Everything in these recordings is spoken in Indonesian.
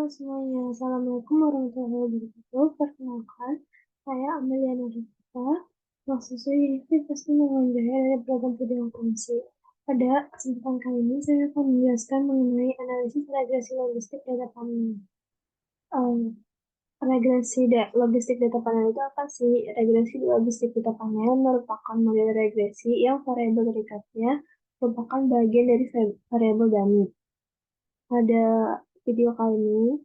Halo semuanya, Assalamualaikum warahmatullahi wabarakatuh. Perkenalkan, saya Amelia Nurita, mahasiswa Universitas Indonesia dari program Studi Akuntansi. Pada kesempatan kali ini, saya akan menjelaskan mengenai analisis regresi logistik data panel. Logistik data panel itu apa sih? Regresi logistik data panel merupakan model regresi yang variabel terikatnya merupakan bagian dari variabel dummy. Pada video kali ini,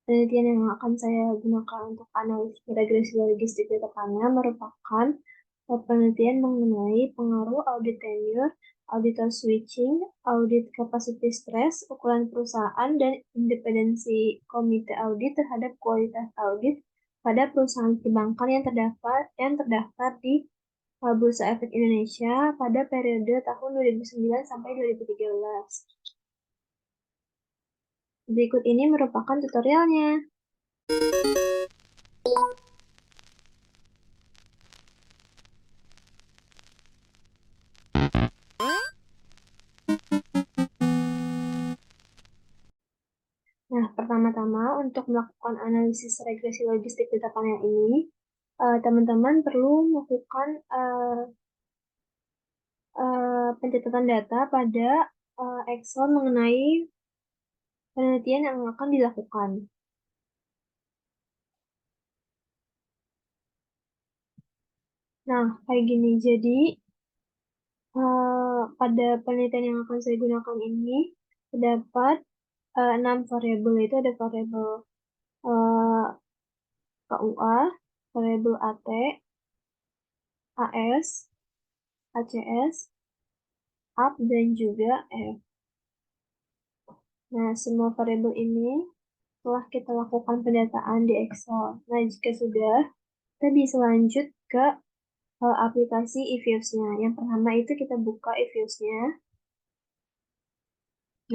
penelitian yang akan saya gunakan untuk analisis regresi logistik data panel merupakan penelitian mengenai pengaruh audit tenure, auditor switching, audit capacity stress, ukuran perusahaan, dan independensi komite audit terhadap kualitas audit pada perusahaan perbankan yang terdaftar di Bursa Efek Indonesia pada periode tahun 2009 sampai 2013. Berikut ini merupakan tutorialnya. Nah, pertama-tama untuk melakukan analisis regresi logistik data panel ini, teman-teman perlu melakukan pencatatan data pada Excel mengenai penelitian yang akan dilakukan. Nah, kayak gini. Jadi, pada penelitian yang akan saya gunakan ini, terdapat 6 variabel, itu ada variabel KUA, variabel AT, AS, ACS, up, dan juga F. Nah, semua variabel ini telah kita lakukan pendataan di Excel. Nah, jika sudah, kita bisa lanjut ke aplikasi eViews-nya. Yang pertama itu kita buka eViews-nya.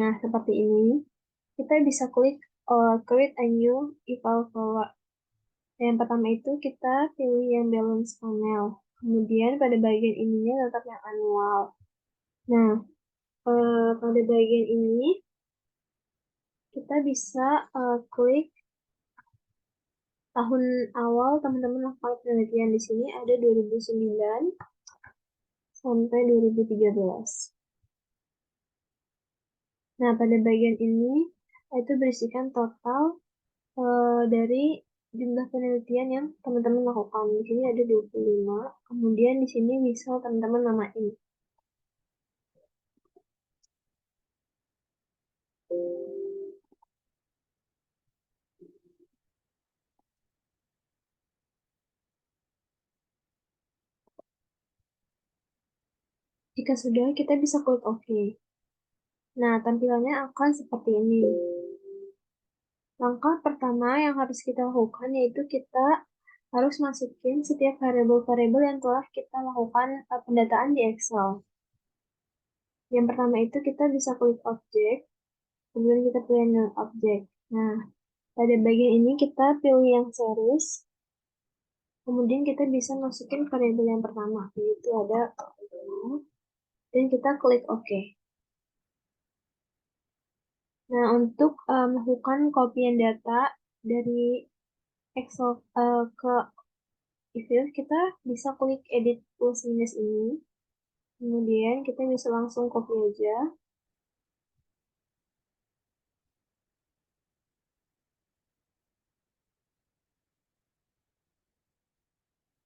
Nah, seperti ini. Kita bisa klik Create a New Eval Forward. Yang pertama itu kita pilih yang Balance Panel. Kemudian pada bagian ininya tetap yang Annual. Nah, pada bagian ini kita bisa klik tahun awal teman-teman lakukan penelitian. Di sini ada 2009 sampai 2013. Nah, pada bagian ini itu berisikan total dari jumlah penelitian yang teman-teman lakukan. Di sini ada 25. Kemudian di sini bisa teman-teman namain. Jika sudah, kita bisa klik OK. Nah, tampilannya akan seperti ini. Langkah pertama yang harus kita lakukan yaitu kita harus masukin setiap variabel-variabel yang telah kita lakukan pendataan di Excel. Yang pertama itu kita bisa klik objek, kemudian kita pilih new object. Nah, pada bagian ini kita pilih yang series, kemudian kita bisa masukin variabel yang pertama, yaitu ada dan kita klik OK. Nah, untuk melakukan kopian data dari Excel ke eViews, kita bisa klik edit plus minus ini. Kemudian kita bisa langsung copy aja.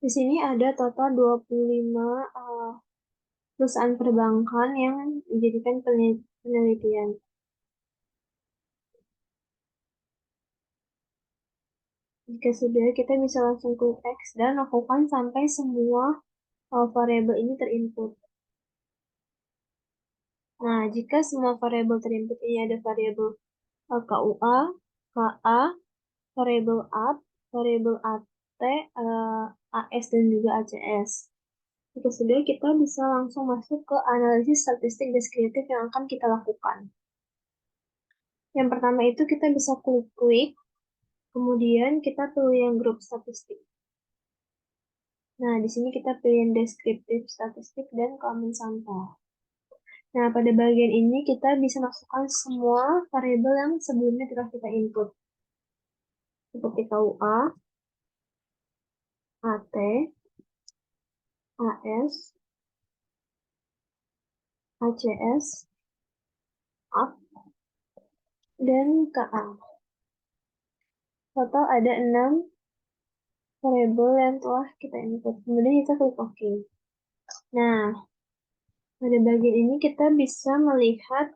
Di sini ada total 25 perusahaan perbankan yang dijadikan penelitian. Jika sudah, kita bisa langsung klik X dan lakukan sampai semua variabel ini terinput. Nah, jika semua variabel terinput ini ada variabel KUA, KA, variabel up, variabel AT, AS, dan juga ACS. Jika sudah, kita bisa langsung masuk ke analisis statistik deskriptif yang akan kita lakukan. Yang pertama itu kita bisa klik, kemudian kita pilih yang grup statistik. Nah, di sini kita pilih deskriptif statistik dan common sample. Nah, pada bagian ini kita bisa masukkan semua variabel yang sebelumnya telah kita input, seperti KUA, AT, AS, ACS, AP, dan KA. Total ada 6 variabel yang telah kita input. Kemudian kita klik OK. Nah, pada bagian ini kita bisa melihat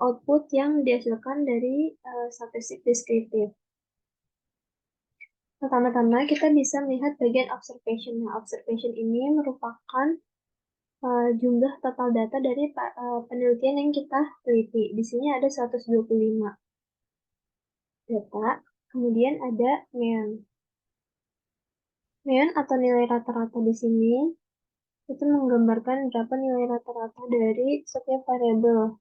output yang dihasilkan dari statistik deskriptif. Pertama-tama kita bisa melihat bagian observation. Nah, observation ini merupakan jumlah total data dari penelitian yang kita teliti. Di sini ada 125 data, kemudian ada mean. Mean atau nilai rata-rata di sini itu menggambarkan berapa nilai rata-rata dari setiap variabel.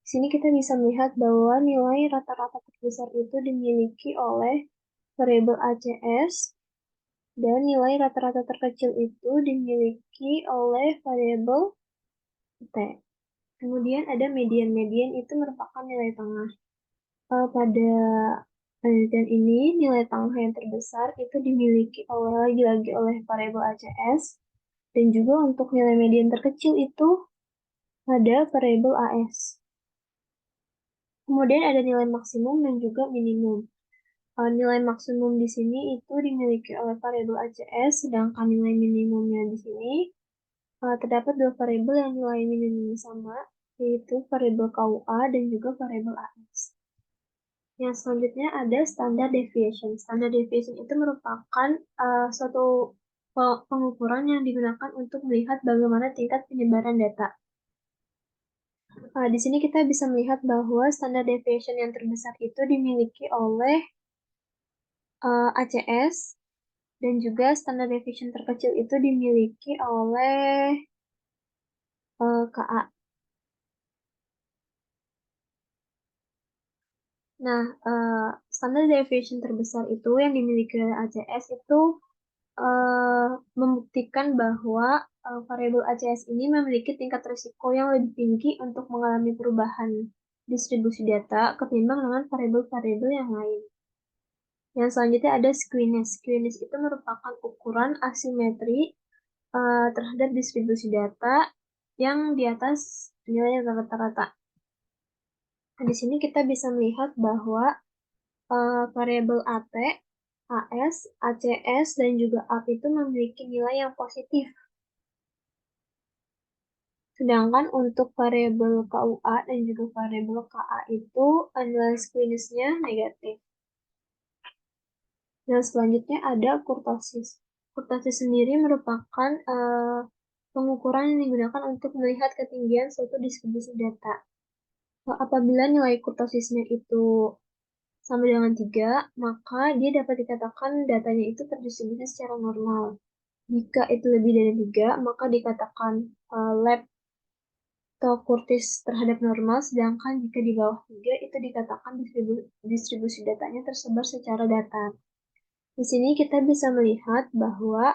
Di sini kita bisa melihat bahwa nilai rata-rata terbesar itu dimiliki oleh variabel ACS dan nilai rata-rata terkecil itu dimiliki oleh variabel T. Kemudian ada median. Median itu merupakan nilai tengah. Pada penelitian ini, nilai tengah yang terbesar itu dimiliki lagi-lagi oleh variabel ACS, dan juga untuk nilai median terkecil itu ada variabel AS. Kemudian ada nilai maksimum dan juga minimum. Nilai maksimum di sini itu dimiliki oleh variabel ACS, sedangkan nilai minimumnya di sini terdapat dua variabel yang nilai minimumnya sama, yaitu variabel KUA dan juga variabel AS. Yang selanjutnya ada standard deviation. Standard deviation itu merupakan suatu pengukuran yang digunakan untuk melihat bagaimana tingkat penyebaran data. Di sini kita bisa melihat bahwa standard deviation yang terbesar itu dimiliki oleh ACS dan juga standard deviation terkecil itu dimiliki oleh KA. Nah, standard deviation terbesar itu yang dimiliki oleh ACS itu membuktikan bahwa variabel ACS ini memiliki tingkat risiko yang lebih tinggi untuk mengalami perubahan distribusi data ketimbang dengan variabel-variabel yang lain. Yang selanjutnya ada skewness. Skewness itu merupakan ukuran asimetri terhadap distribusi data yang di atas nilai rata-rata. Nah, di sini kita bisa melihat bahwa variabel AT, AS, ACS, dan juga AP itu memiliki nilai yang positif. Sedangkan untuk variabel KUA dan juga variabel KA itu nilai skewness-nya negatif. Dan selanjutnya ada kurtosis. Kurtosis sendiri merupakan pengukuran yang digunakan untuk melihat ketinggian suatu distribusi data. Apabila nilai kurtosisnya itu sama dengan 3, maka dia dapat dikatakan datanya itu terdistribusi secara normal. Jika itu lebih dari 3, maka dikatakan lab atau kurtis terhadap normal, sedangkan jika di bawah 3 itu dikatakan distribusi datanya tersebar secara datar. Di sini kita bisa melihat bahwa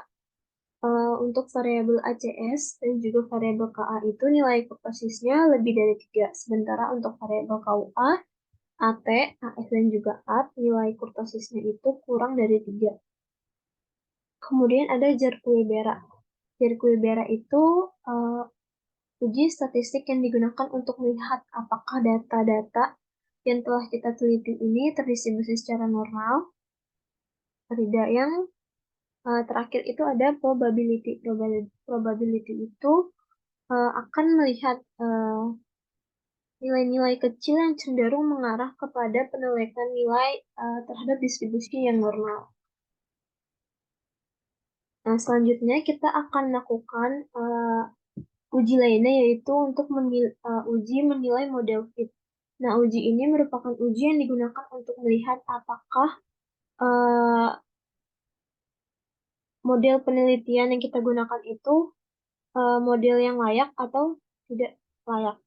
untuk variabel ACS dan juga variabel KA itu nilai kurtosisnya lebih dari 3, sementara untuk variabel KUA, AT, AS, dan juga AP, nilai kurtosisnya itu kurang dari 3. Kemudian ada Jerkuibera. Jerkuibera itu uji statistik yang digunakan untuk melihat apakah data-data yang telah kita teliti ini terdistribusi secara normal atau tidak. Yang terakhir itu ada probability. Probability itu akan melihat nilai-nilai kecil yang cenderung mengarah kepada penilaian nilai terhadap distribusi yang normal. Nah, selanjutnya kita akan melakukan uji lainnya, yaitu untuk uji menilai model fit. Nah, uji ini merupakan uji yang digunakan untuk melihat apakah model penelitian yang kita gunakan itu model yang layak atau tidak layak.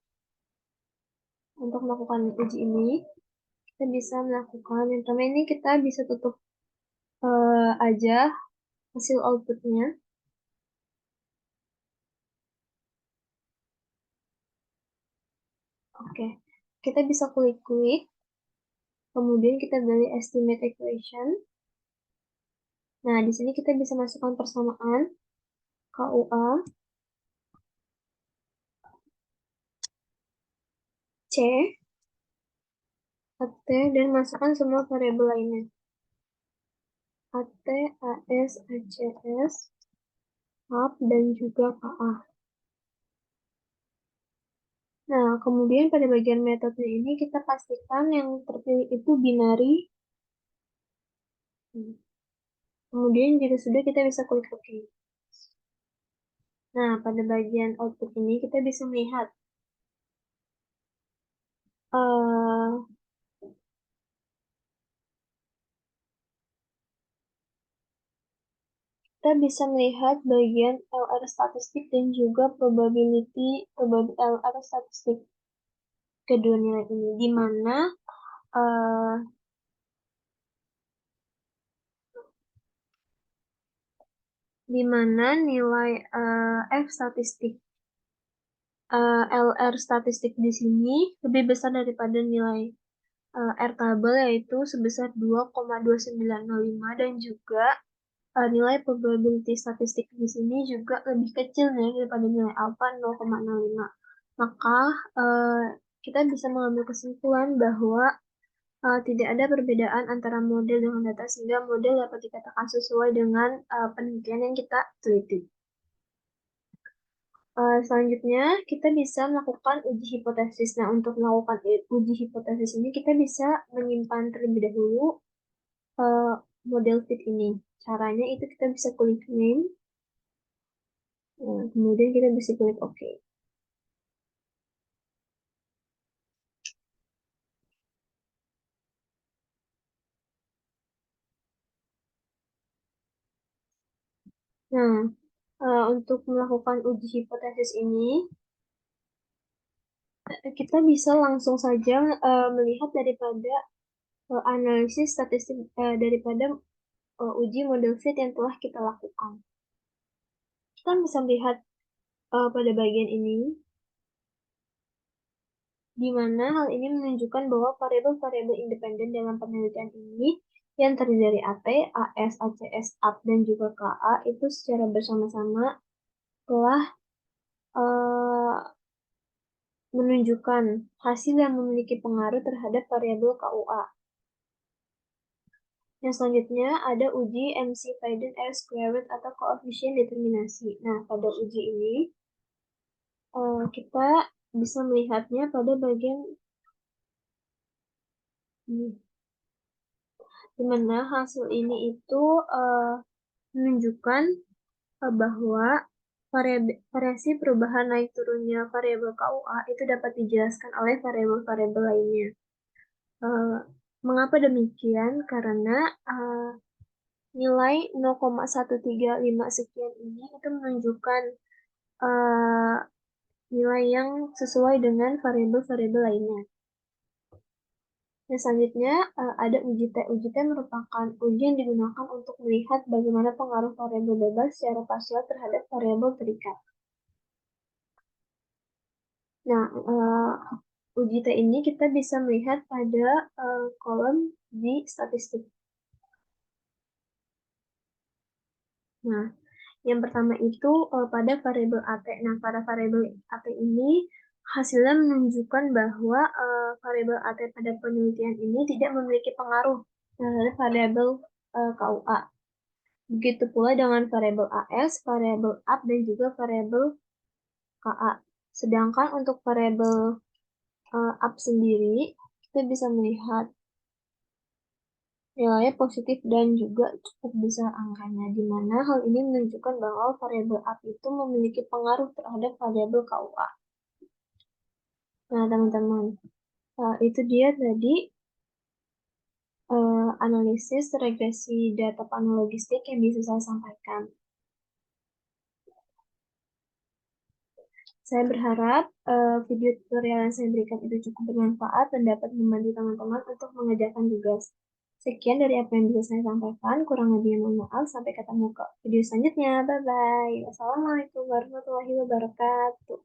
Untuk melakukan uji ini, kita bisa melakukan, yang pertama ini kita bisa tutup aja hasil outputnya. Oke, kita bisa klik-klik, kemudian kita pilih estimate equation. Nah, di sini kita bisa masukkan persamaan KUA, C, AT, dan masukkan semua variabel lainnya. AT, AS, ACS, AP, dan juga KA. Nah, kemudian pada bagian metode ini kita pastikan yang terpilih itu binary. Kemudian jika sudah kita bisa klik OK. Nah, pada bagian output ini kita bisa melihat eh, kita bisa melihat bagian LR statistik dan juga probability LR statistik kedua nilai ini, di mana eh, nilai F statistik LR statistik di sini lebih besar daripada nilai R tabel, yaitu sebesar 2,2905, dan juga nilai probability statistik di sini juga lebih kecil nih daripada nilai alpha 0,05. Maka eh, kita bisa mengambil kesimpulan bahwa tidak ada perbedaan antara model dengan data, sehingga model dapat dikatakan sesuai dengan penelitian yang kita teliti. Selanjutnya, kita bisa melakukan uji hipotesis. Nah, untuk melakukan uji hipotesis ini, kita bisa menyimpan terlebih dahulu uh, model fit ini. Caranya itu kita bisa klik name, kemudian kita bisa klik OK. Nah, untuk melakukan uji hipotesis ini, kita bisa langsung saja melihat daripada analisis statistik daripada uji model fit yang telah kita lakukan. Kita bisa melihat pada bagian ini, di mana hal ini menunjukkan bahwa variabel-variabel independen dalam penelitian ini yang terdiri dari AT, AS, ACS, AP, dan juga KA itu secara bersama-sama telah uh, menunjukkan hasil yang memiliki pengaruh terhadap variabel KUA. Yang selanjutnya ada uji MC-Fiden R squared atau koefisien determinasi. Nah, pada uji ini kita bisa melihatnya pada bagian ini, di mana hasil ini itu menunjukkan bahwa variasi perubahan naik turunnya variabel KUA itu dapat dijelaskan oleh variabel-variabel lainnya. Mengapa demikian? Karena nilai 0,135 sekian ini itu menunjukkan uh, nilai yang sesuai dengan variabel-variabel lainnya. Dan selanjutnya ada uji T. Uji T merupakan uji yang digunakan untuk melihat bagaimana pengaruh variabel bebas secara parsial terhadap variabel terikat. Nah, uji T ini kita bisa melihat pada kolom di statistik. Nah, yang pertama itu pada variabel AT. Nah, pada variabel AT ini hasilnya menunjukkan bahwa variabel AT pada penelitian ini tidak memiliki pengaruh terhadap variabel KUA. Begitu pula dengan variabel AS, variabel AP, dan juga variabel KA. Sedangkan untuk variabel AP sendiri, kita bisa melihat nilainya positif dan juga cukup besar angkanya, di mana hal ini menunjukkan bahwa variabel AP itu memiliki pengaruh terhadap variabel KUA. Nah, teman-teman, itu dia tadi analisis regresi data panel logistik yang bisa saya sampaikan. Saya berharap video tutorial yang saya berikan itu cukup bermanfaat dan dapat membantu teman-teman untuk mengerjakan tugas. Sekian dari apa yang bisa saya sampaikan. Kurang lebihnya mohon maaf. Sampai ketemu ke video selanjutnya. Bye-bye. Wassalamualaikum warahmatullahi wabarakatuh.